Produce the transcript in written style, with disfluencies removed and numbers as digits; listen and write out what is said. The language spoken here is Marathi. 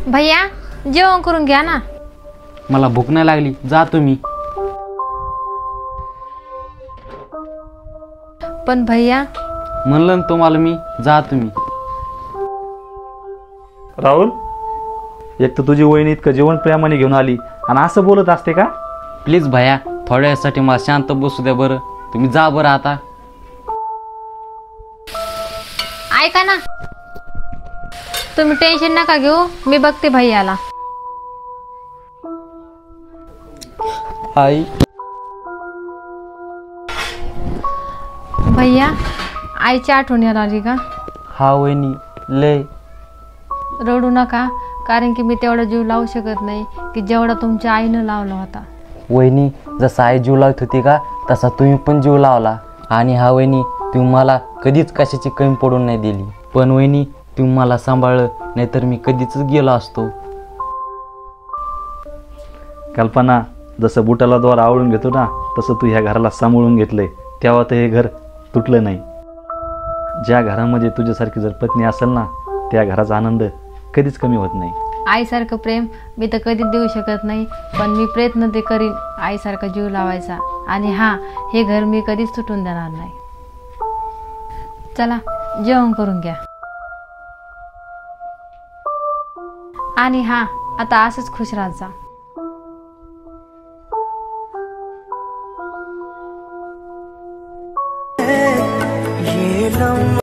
भैया जेवण करून घ्या ना। मला भूक नाही लागली, जा तुम्ही। पण भैया म्हणलं ना तुम्हाला मी, जा तुम्ही। राहुल, एक तर तुझी वहिनी इतकं जेवण प्रेमाने घेऊन आली आणि असं बोलत असते का? प्लीज भैया, थोड्या वेळासाठी मला शांत बसू द्या बरं। तुम्ही जा बरं आता। ऐका ना, तुम्ही टेन्शन नका घेऊ, मी बघते भैयाला। आई, भैया आईची आठवण यायला आली का? हा वहिनी, लय। रडू नका, कारण की मी तेवढा जीव लावू शकत नाही की जेवढा तुमच्या आईनं लावला होता। वहिनी, जसा आई जीव लावत होती का तसा तुम्ही पण जीव लावला। आणि हा वहिनी, तुम्ही मला कधीच कशाची कमी पडून नाही दिली। पण वहिनी, तुम्ही मला सांभाळलं, नाहीतर मी कधीच गेलो असतो। कल्पना, जसं बुटाला द्वार आवळून घेतो ना, तसं तू ह्या घराला सांभाळून घेतलंय, तेव्हा तर हे घर तुटलं नाही। ज्या घरामध्ये तुझ्यासारखी जर पत्नी असेल ना, त्या घराचा आनंद कधीच कमी होत नाही। आईसारखं प्रेम मी तर कधीच देऊ शकत नाही, पण मी प्रयत्न ते करीन आईसारखा जीव लावायचा। आणि हां, हे घर मी कधीच तुटून देणार नाही। चला जेवण करून घ्या। आणि हां, आता असंच खुश राहायचा।